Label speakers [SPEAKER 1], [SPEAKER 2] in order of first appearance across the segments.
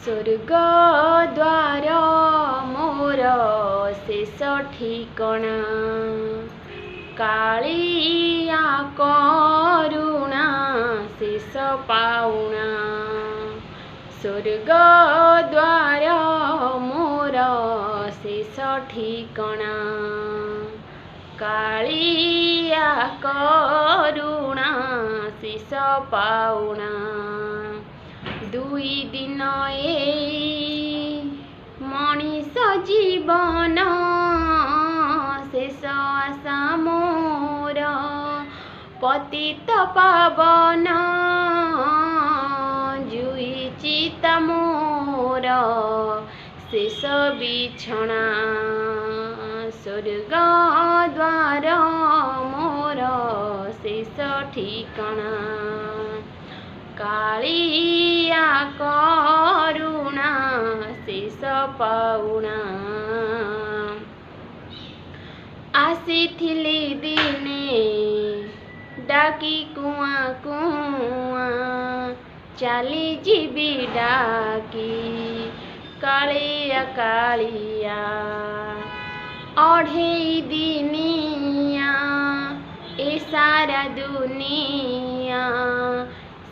[SPEAKER 1] स्वर्ग द्वार मोर शेष ठिकणा कालिया करुणा शेष पाउणा स्वर्ग द्वार मोर शेष ठिकणा कालिया करुणा शेष पाउणा दुई दिन मनीष जीवन शेष आशा मोर पतित पावन जुई चिता मोर शेष बिछणा स्वर्ग द्वार मोर शेष ठिकणा कालिया करुणा शेष पाउणा आसीथिली दिने डाकी कुआ कुआ चाली जीवी डाकी कालिया कालिया अढ़ेई दिनिया ए सारा दुनिया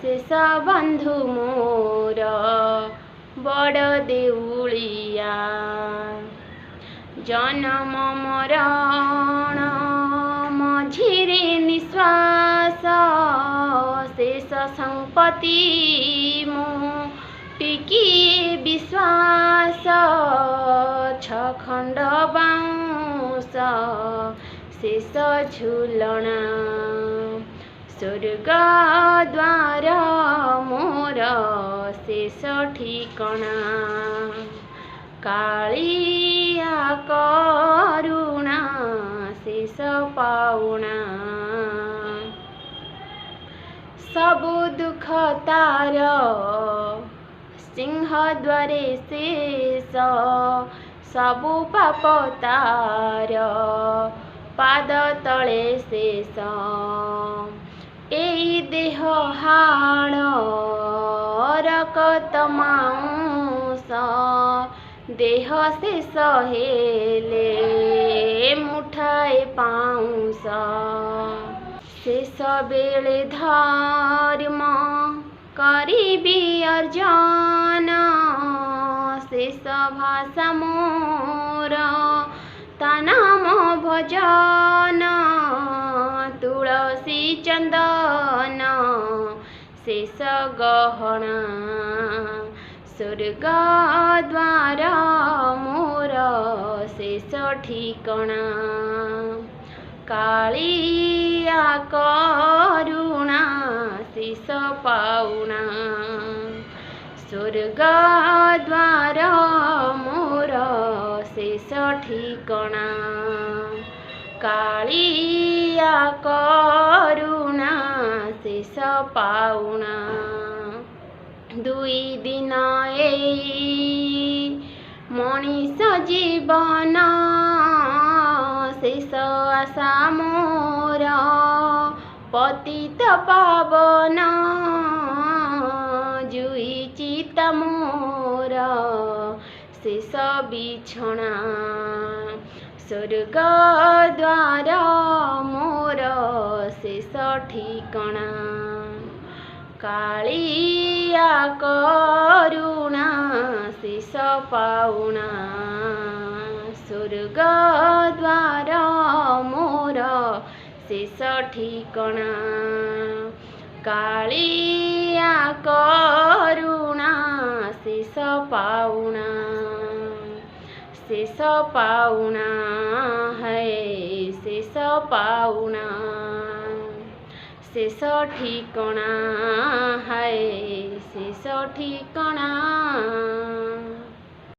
[SPEAKER 1] शेष बंधु मोर बड़ देउलिया जन्म मरण मझिरे निश्वास शेष संपत्ति मो टिकी विश्वास छखंड बाउंस शेष झुलणा स्वर्ग द्वार मोर शेष ठिकणा कालिया करुणा शेष पाउणा सबु दुख तार सिंह द्वारे शेष सबु पाप तार पाद तले शेष एई देह हाड़ रकत मांस देह शेष हेले मुठाए पाउंस शेष बेले धर्म करिबी अर्जन शेष भाषा मोर ता नाम भजन तुलसी चंदन शेष गहना स्वर्ग द्वार मोर शेष ठिकणा कालिया करुणा शेष पाउणा स्वर्ग द्वार मोर शेष ठिकणा कालिया करुणा शेष पाउणा दुई दिन मनीष जीवन शेष आशा मोर पतित पावन जुई चिता मोर शेष बिछणा स्वर्ग द्वार मोर शेष ठिकणा कालिया करुणा शेष पाउणा स्वर्ग द्वार मोर शेष ठिकणा कालिया करुणा शेष पाउणा शेष पाउणा है शेष पाउणा शेष ठिकणा है शेष ठिकणा।